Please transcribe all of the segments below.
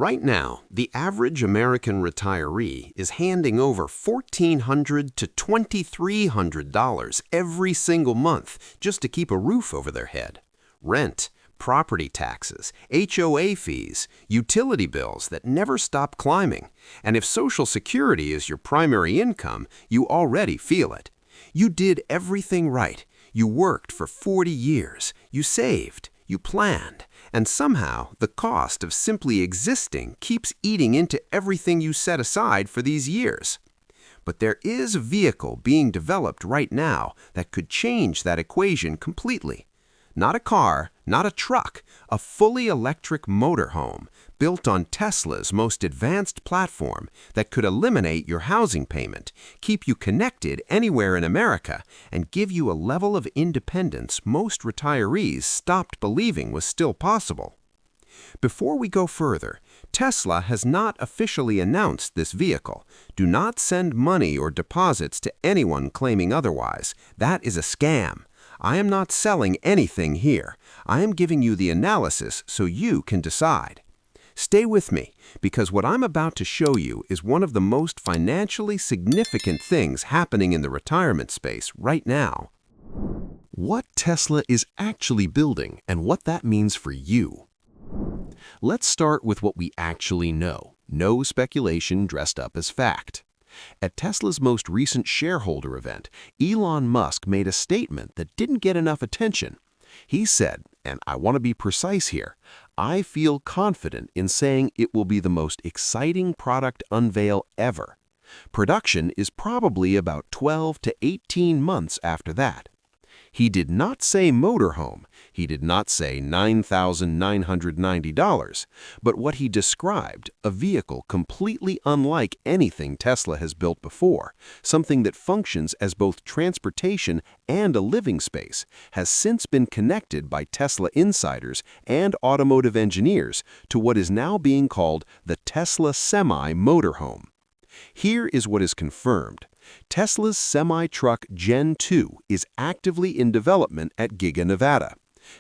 Right now, the average American retiree is handing over $1,400 to $2,300 every single month just to keep a roof over their head. Rent, property taxes, HOA fees, utility bills that never stop climbing. And if Social Security is your primary income, you already feel it. You did everything right. You worked for 40 years. You saved. You planned. And somehow, the cost of simply existing keeps eating into everything you set aside for these years. But there is a vehicle being developed right now that could change that equation completely. Not a car, not a truck, a fully electric motorhome built on Tesla's most advanced platform that could eliminate your housing payment, keep you connected anywhere in America, and give you a level of independence most retirees stopped believing was still possible. Before we go further, Tesla has not officially announced this vehicle. Do not send money or deposits to anyone claiming otherwise. That is a scam. I am not selling anything here. I am giving you the analysis so you can decide. Stay with me, because what I'm about to show you is one of the most financially significant things happening in the retirement space right now. What Tesla is actually building and what that means for you. Let's start with what we actually know. No speculation dressed up as fact. At Tesla's most recent shareholder event, Elon Musk made a statement that didn't get enough attention. He said, and I want to be precise here, I feel confident in saying it will be the most exciting product unveil ever. Production is probably about 12 to 18 months after that. He did not say motorhome. He did not say $9,990. But what he described, a vehicle completely unlike anything Tesla has built before, something that functions as both transportation and a living space, has since been connected by Tesla insiders and automotive engineers to what is now being called the Tesla Semi-Motorhome. Here is what is confirmed. Tesla's semi-truck Gen 2 is actively in development at Giga Nevada.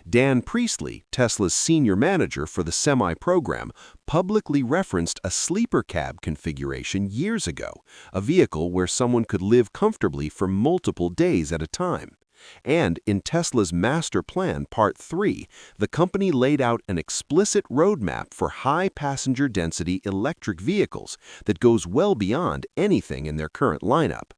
Dan Priestley, Tesla's senior manager for the Semi program, publicly referenced a sleeper cab configuration years ago, a vehicle where someone could live comfortably for multiple days at a time. And in Tesla's Master Plan Part 3, the company laid out an explicit roadmap for high passenger density electric vehicles that goes well beyond anything in their current lineup.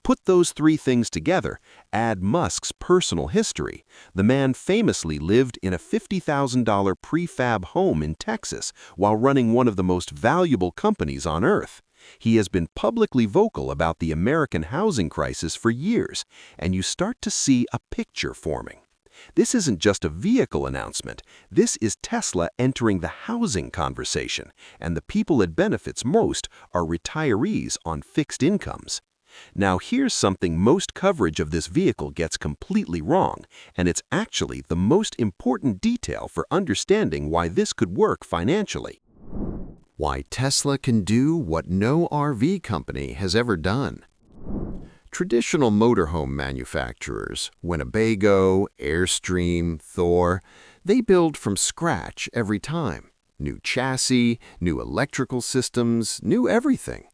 Put those three things together, add Musk's personal history. The man famously lived in a $50,000 prefab home in Texas while running one of the most valuable companies on earth. He has been publicly vocal about the American housing crisis for years, and you start to see a picture forming. This isn't just a vehicle announcement. This is Tesla entering the housing conversation, and the people it benefits most are retirees on fixed incomes. Now here's something most coverage of this vehicle gets completely wrong, and it's actually the most important detail for understanding why this could work financially. Why Tesla can do what no RV company has ever done. Traditional motorhome manufacturers, Winnebago, Airstream, Thor, they build from scratch every time. New chassis, new electrical systems, new everything.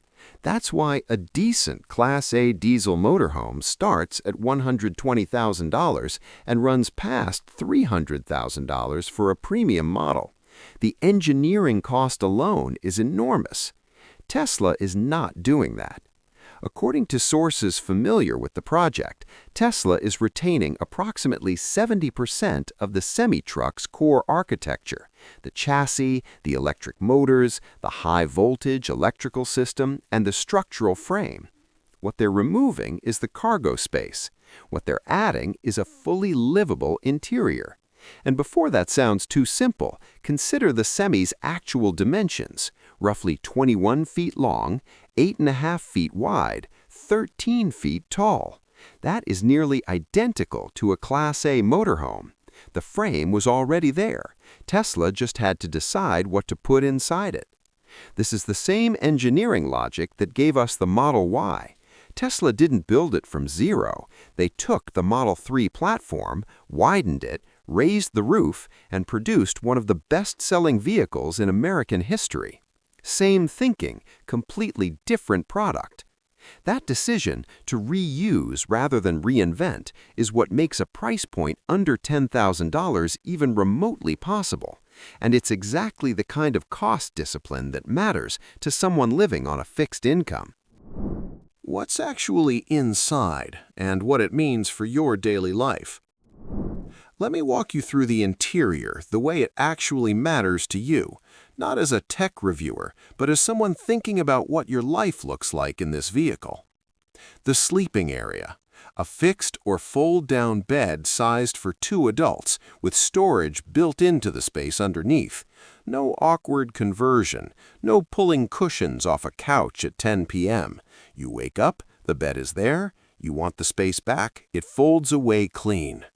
That's why a decent Class A diesel motorhome starts at $120,000 and runs past $300,000 for a premium model. The engineering cost alone is enormous. Tesla is not doing that. According to sources familiar with the project, Tesla is retaining approximately 70% of the semi-truck's core architecture, the chassis, the electric motors, the high-voltage electrical system, and the structural frame. What they're removing is the cargo space. What they're adding is a fully livable interior. And before that sounds too simple, consider the Semi's actual dimensions, roughly 21 feet long, 8.5 feet wide, 13 feet tall. That is nearly identical to a Class A motorhome. The frame was already there. Tesla just had to decide what to put inside it. This is the same engineering logic that gave us the Model Y. Tesla didn't build it from zero. They took the Model 3 platform, widened it, raised the roof, and produced one of the best-selling vehicles in American history. Same thinking, completely different product. That decision to reuse rather than reinvent is what makes a price point under $10,000 even remotely possible. And it's exactly the kind of cost discipline that matters to someone living on a fixed income. What's actually inside and what it means for your daily life? Let me walk you through the interior, the way it actually matters to you, not as a tech reviewer, but as someone thinking about what your life looks like in this vehicle. The sleeping area. A fixed or fold-down bed sized for 2 adults with storage built into the space underneath. No awkward conversion, no pulling cushions off a couch at 10 p.m. You wake up, the bed is there, you want the space back, it folds away clean.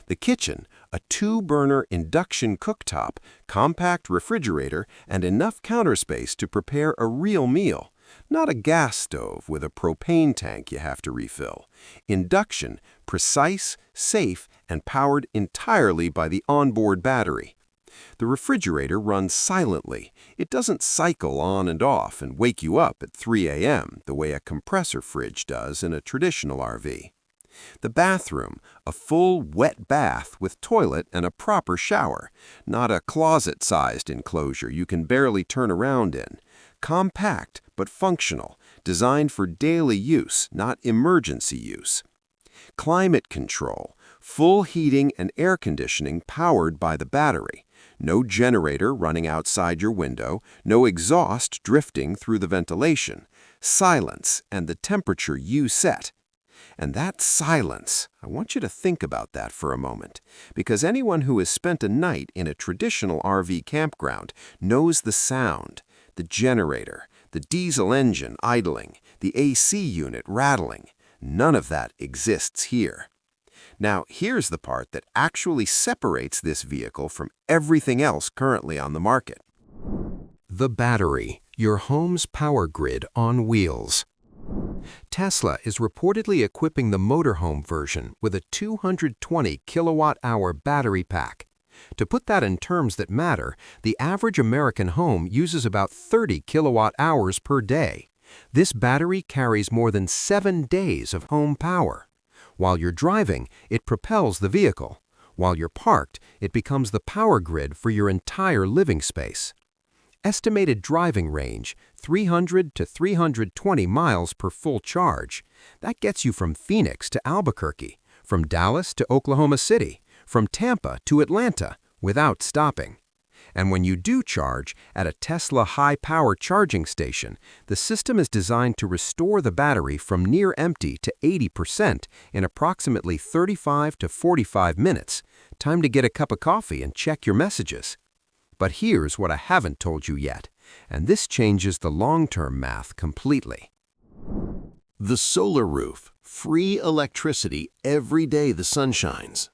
The kitchen, a 2-burner induction cooktop, compact refrigerator, and enough counter space to prepare a real meal. Not a gas stove with a propane tank you have to refill. Induction, precise, safe, and powered entirely by the onboard battery. The refrigerator runs silently. It doesn't cycle on and off and wake you up at 3 a.m. the way a compressor fridge does in a traditional RV. The bathroom, a full wet bath with toilet and a proper shower, not a closet-sized enclosure you can barely turn around in. Compact but functional, designed for daily use, not emergency use. Climate control, full heating and air conditioning powered by the battery. No generator running outside your window, no exhaust drifting through the ventilation. Silence and the temperature you set. And that silence, I want you to think about that for a moment, because anyone who has spent a night in a traditional RV campground knows the sound, the generator, the diesel engine idling, the AC unit rattling. None of that exists here. Now, here's the part that actually separates this vehicle from everything else currently on the market. The battery, your home's power grid on wheels. Tesla is reportedly equipping the Motorhome version with a 220 kilowatt-hour battery pack. To put that in terms that matter, the average American home uses about 30 kilowatt-hours per day. This battery carries more than 7 days of home power. While you're driving, it propels the vehicle. While you're parked, it becomes the power grid for your entire living space. Estimated driving range, 300 to 320 miles per full charge. That gets you from Phoenix to Albuquerque, from Dallas to Oklahoma City, from Tampa to Atlanta, without stopping. And when you do charge at a Tesla high-power charging station, the system is designed to restore the battery from near empty to 80% in approximately 35 to 45 minutes. Time to get a cup of coffee and check your messages. But here's what I haven't told you yet, and this changes the long-term math completely. The solar roof, free electricity every day the sun shines.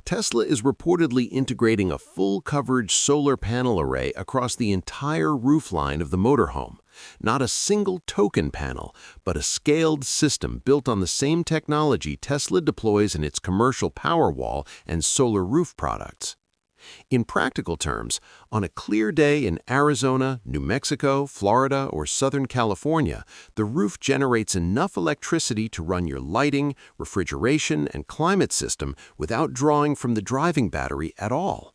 Tesla is reportedly integrating a full-coverage solar panel array across the entire roofline of the motorhome. Not a single token panel, but a scaled system built on the same technology Tesla deploys in its commercial Powerwall and solar roof products. In practical terms, on a clear day in Arizona, New Mexico, Florida, or Southern California, the roof generates enough electricity to run your lighting, refrigeration, and climate system without drawing from the driving battery at all.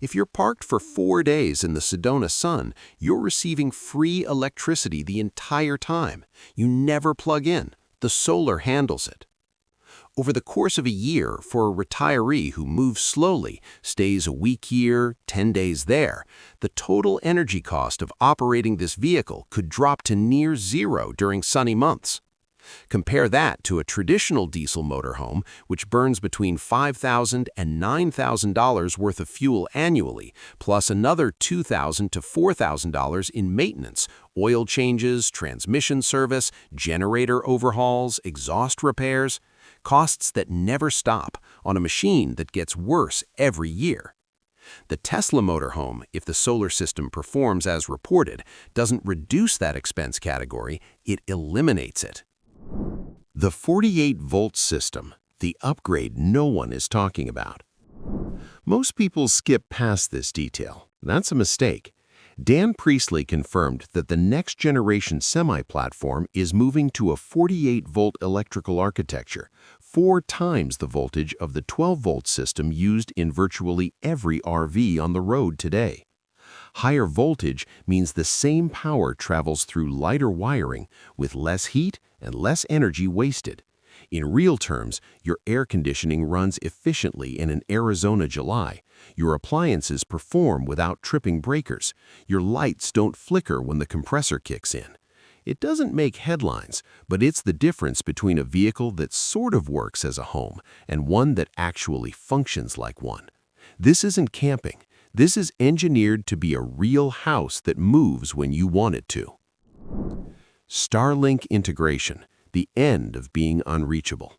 If you're parked for 4 days in the Sedona sun, you're receiving free electricity the entire time. You never plug in. The solar handles it. Over the course of a year, for a retiree who moves slowly, stays a week here, 10 days there, the total energy cost of operating this vehicle could drop to near zero during sunny months. Compare that to a traditional diesel motorhome, which burns between $5,000 and $9,000 worth of fuel annually, plus another $2,000 to $4,000 in maintenance, oil changes, transmission service, generator overhauls, exhaust repairs. Costs that never stop on a machine that gets worse every year. The Tesla motorhome, if the solar system performs as reported, doesn't reduce that expense category, it eliminates it. The 48-volt system, the upgrade no one is talking about. Most people skip past this detail. That's a mistake. Dan Priestley confirmed that the next generation semi-platform is moving to a 48-volt electrical architecture, 4 times the voltage of the 12-volt system used in virtually every RV on the road today. Higher voltage means the same power travels through lighter wiring with less heat and less energy wasted. In real terms, your air conditioning runs efficiently in an Arizona July. Your appliances perform without tripping breakers. Your lights don't flicker when the compressor kicks in. It doesn't make headlines, but it's the difference between a vehicle that sort of works as a home and one that actually functions like one. This isn't camping. This is engineered to be a real house that moves when you want it to. Starlink integration. The end of being unreachable.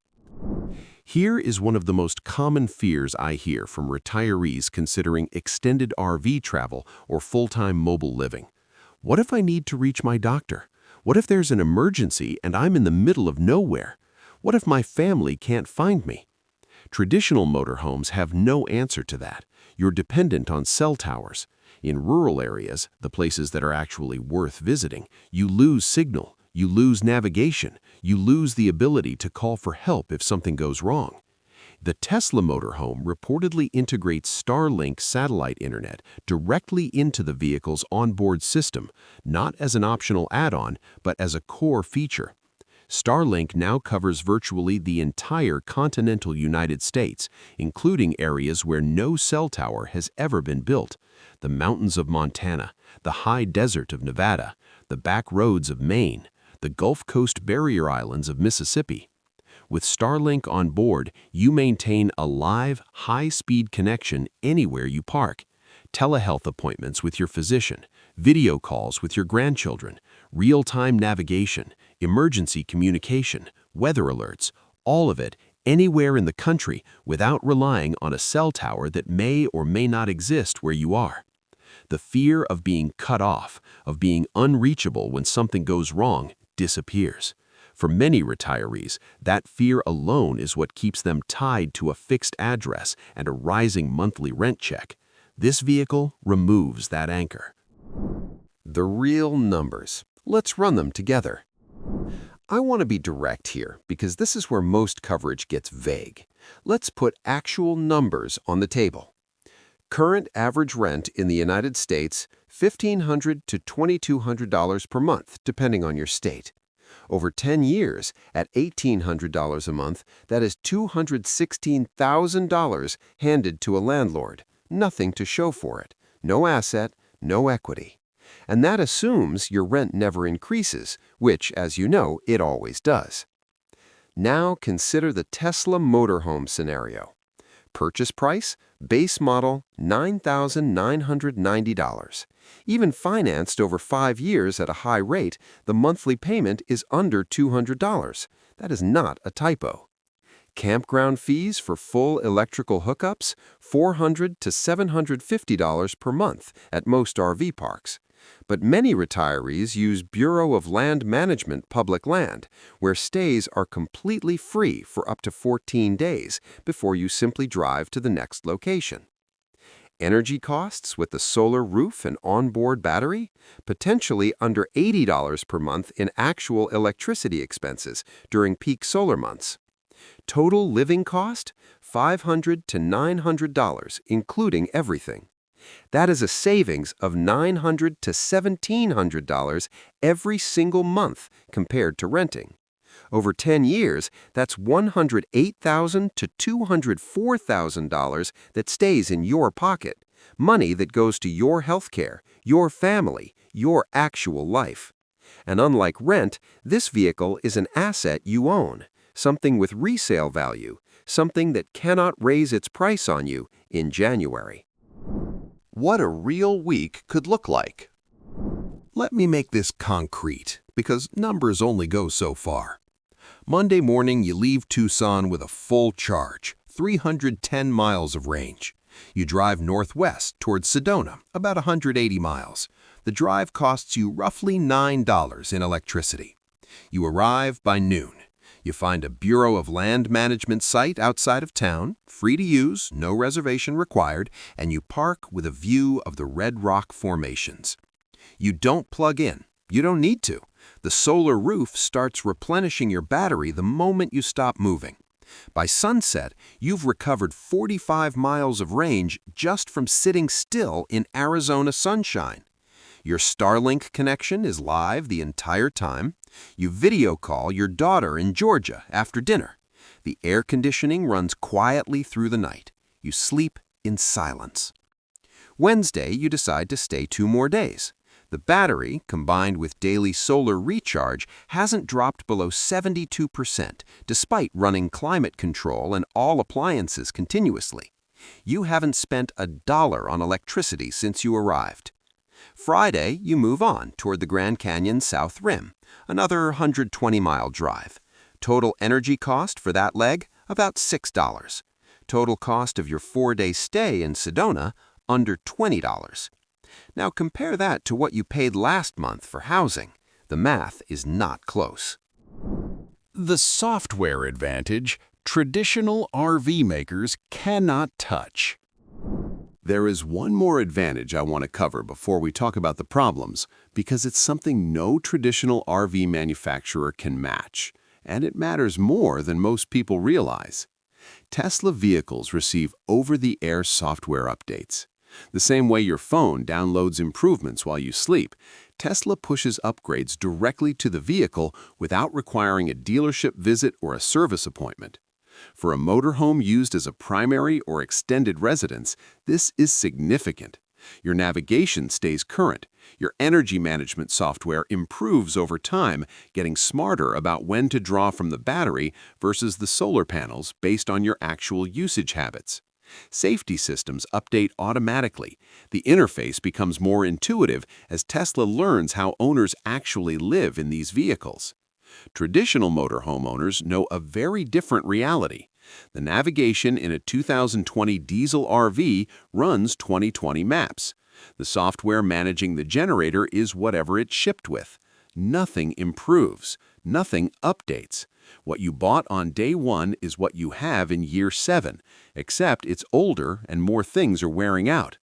Here is one of the most common fears I hear from retirees considering extended RV travel or full-time mobile living. What if I need to reach my doctor? What if there's an emergency and I'm in the middle of nowhere? What if my family can't find me? Traditional motorhomes have no answer to that. You're dependent on cell towers. In rural areas, the places that are actually worth visiting, you lose signal. You lose navigation. You lose the ability to call for help if something goes wrong. The Tesla motorhome reportedly integrates Starlink satellite internet directly into the vehicle's onboard system, not as an optional add-on, but as a core feature. Starlink now covers virtually the entire continental United States, including areas where no cell tower has ever been built: the mountains of Montana, the high desert of Nevada, the back roads of Maine, the Gulf Coast barrier islands of Mississippi. With Starlink on board, you maintain a live, high-speed connection anywhere you park. Telehealth appointments with your physician, video calls with your grandchildren, real-time navigation, emergency communication, weather alerts, all of it anywhere in the country without relying on a cell tower that may or may not exist where you are. The fear of being cut off, of being unreachable when something goes wrong, disappears. For many retirees, that fear alone is what keeps them tied to a fixed address and a rising monthly rent check. This vehicle removes that anchor. The real numbers. Let's run them together. I want to be direct here because this is where most coverage gets vague. Let's put actual numbers on the table. Current average rent in the United States, $1,500 to $2,200 per month, depending on your state. Over 10 years, at $1,800 a month, that is $216,000 handed to a landlord. Nothing to show for it. No asset, no equity. And that assumes your rent never increases, which, as you know, it always does. Now consider the Tesla motorhome scenario. Purchase price, base model, $9,990. Even financed over 5 years at a high rate, the monthly payment is under $200. That is not a typo. Campground fees for full electrical hookups, $400 to $750 per month at most RV parks. But many retirees use Bureau of Land Management public land, where stays are completely free for up to 14 days before you simply drive to the next location. Energy costs with the solar roof and onboard battery? Potentially under $80 per month in actual electricity expenses during peak solar months. Total living cost? $500 to $900, including everything. That is a savings of $900 to $1,700 every single month compared to renting. Over 10 years, that's $108,000 to $204,000 that stays in your pocket, money that goes to your health care, your family, your actual life. And unlike rent, this vehicle is an asset you own, something with resale value, something that cannot raise its price on you in January. What a real week could look like. Let me make this concrete, because numbers only go so far. Monday morning, you leave Tucson with a full charge, 310 miles of range. You drive northwest towards Sedona, about 180 miles. The drive costs you roughly $9 in electricity. You arrive by noon. You find a Bureau of Land Management site outside of town, free to use, no reservation required, and you park with a view of the Red Rock formations. You don't plug in. You don't need to. The solar roof starts replenishing your battery the moment you stop moving. By sunset, you've recovered 45 miles of range just from sitting still in Arizona sunshine. Your Starlink connection is live the entire time. You video call your daughter in Georgia after dinner. The air conditioning runs quietly through the night. You sleep in silence. Wednesday, you decide to stay 2 more days. The battery, combined with daily solar recharge, hasn't dropped below 72%, despite running climate control and all appliances continuously. You haven't spent $1 on electricity since you arrived. Friday, you move on toward the Grand Canyon South Rim, another 120-mile drive. Total energy cost for that leg, about $6. Total cost of your 4-day stay in Sedona, under $20. Now compare that to what you paid last month for housing. The math is not close. The software advantage traditional RV makers cannot touch. There is one more advantage I want to cover before we talk about the problems, because it's something no traditional RV manufacturer can match, and it matters more than most people realize. Tesla vehicles receive over-the-air software updates. The same way your phone downloads improvements while you sleep, Tesla pushes upgrades directly to the vehicle without requiring a dealership visit or a service appointment. For a motorhome used as a primary or extended residence, this is significant. Your navigation stays current. Your energy management software improves over time, getting smarter about when to draw from the battery versus the solar panels based on your actual usage habits. Safety systems update automatically. The interface becomes more intuitive as Tesla learns how owners actually live in these vehicles. Traditional motorhome owners know a very different reality. The navigation in a 2020 diesel RV runs 2020 maps. The software managing the generator is whatever it's shipped with. Nothing improves. Nothing updates. What you bought on day 1 is what you have in year 7, except it's older and more things are wearing out.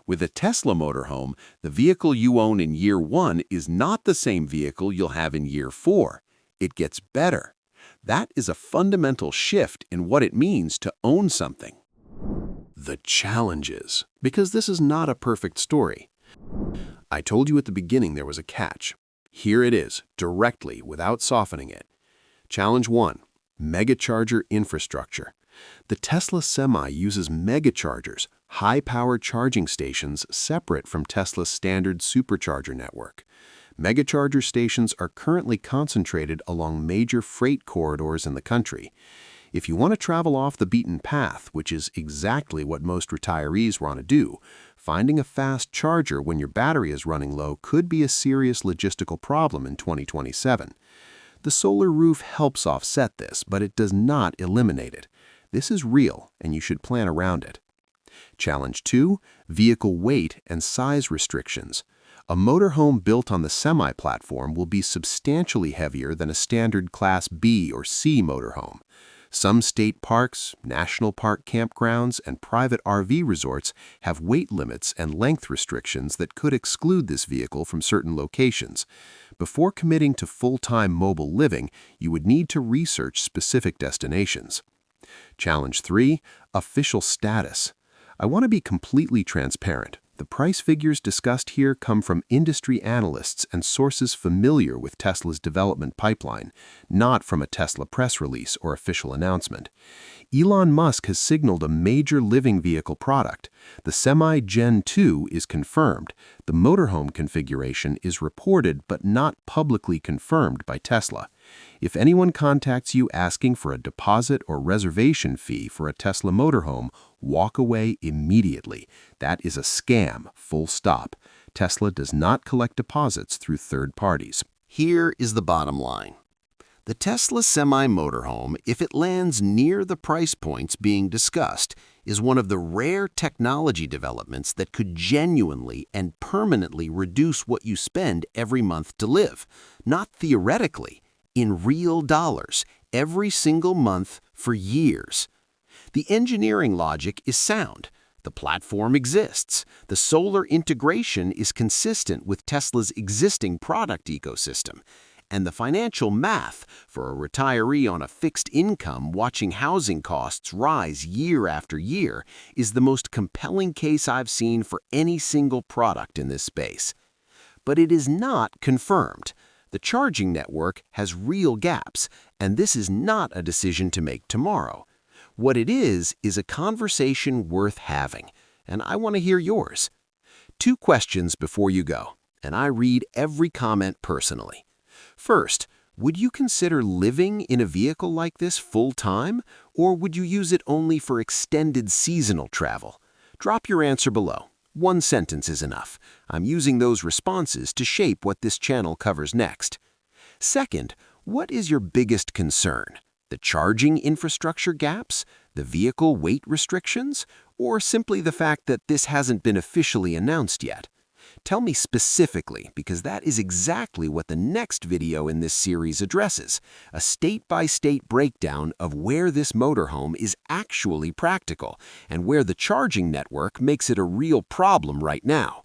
With a Tesla motorhome, the vehicle you own in year 1 is not the same vehicle you'll have in year 4. It gets better. That is a fundamental shift in what it means to own something. The challenges, because this is not a perfect story. I told you at the beginning there was a catch. Here it is, directly, without softening it. Challenge 1. Megacharger infrastructure. The Tesla Semi uses megachargers, high-power charging stations separate from Tesla's standard supercharger network. Megacharger stations are currently concentrated along major freight corridors in the country. If you want to travel off the beaten path, which is exactly what most retirees want to do, finding a fast charger when your battery is running low could be a serious logistical problem in 2027. The solar roof helps offset this, but it does not eliminate it. This is real, and you should plan around it. Challenge 2. Vehicle weight and size restrictions. A motorhome built on the Semi platform will be substantially heavier than a standard Class B or C motorhome. Some state parks, national park campgrounds, and private RV resorts have weight limits and length restrictions that could exclude this vehicle from certain locations. Before committing to full-time mobile living, you would need to research specific destinations. Challenge 3. Official status. I want to be completely transparent. The price figures discussed here come from industry analysts and sources familiar with Tesla's development pipeline, not from a Tesla press release or official announcement. Elon Musk has signaled a major living vehicle product. The Semi Gen 2 is confirmed. The motorhome configuration is reported but not publicly confirmed by Tesla. If anyone contacts you asking for a deposit or reservation fee for a Tesla motorhome, walk away immediately. That is a scam, full stop. Tesla does not collect deposits through third parties. Here is the bottom line. The Tesla Semi motorhome, if it lands near the price points being discussed, is one of the rare technology developments that could genuinely and permanently reduce what you spend every month to live, not theoretically, in real dollars, every single month for years. The engineering logic is sound. The platform exists. The solar integration is consistent with Tesla's existing product ecosystem. And the financial math for a retiree on a fixed income watching housing costs rise year after year is the most compelling case I've seen for any single product in this space. But it is not confirmed. The charging network has real gaps, and this is not a decision to make tomorrow. What it is a conversation worth having, and I want to hear yours. 2 questions before you go, and I read every comment personally. First, would you consider living in a vehicle like this full-time, or would you use it only for extended seasonal travel? Drop your answer below. 1 sentence is enough. I'm using those responses to shape what this channel covers next. Second, what is your biggest concern? The charging infrastructure gaps, the vehicle weight restrictions, or simply the fact that this hasn't been officially announced yet? Tell me specifically, because that is exactly what the next video in this series addresses, a state-by-state breakdown of where this motorhome is actually practical and where the charging network makes it a real problem right now.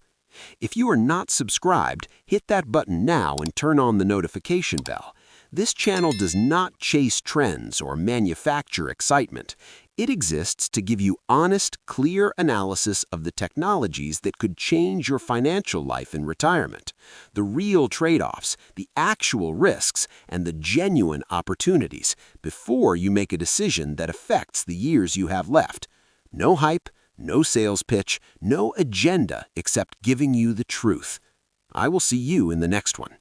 If you are not subscribed, hit that button now and turn on the notification bell. This channel does not chase trends or manufacture excitement. It exists to give you honest, clear analysis of the technologies that could change your financial life in retirement, the real trade-offs, the actual risks, and the genuine opportunities before you make a decision that affects the years you have left. No hype, no sales pitch, no agenda except giving you the truth. I will see you in the next one.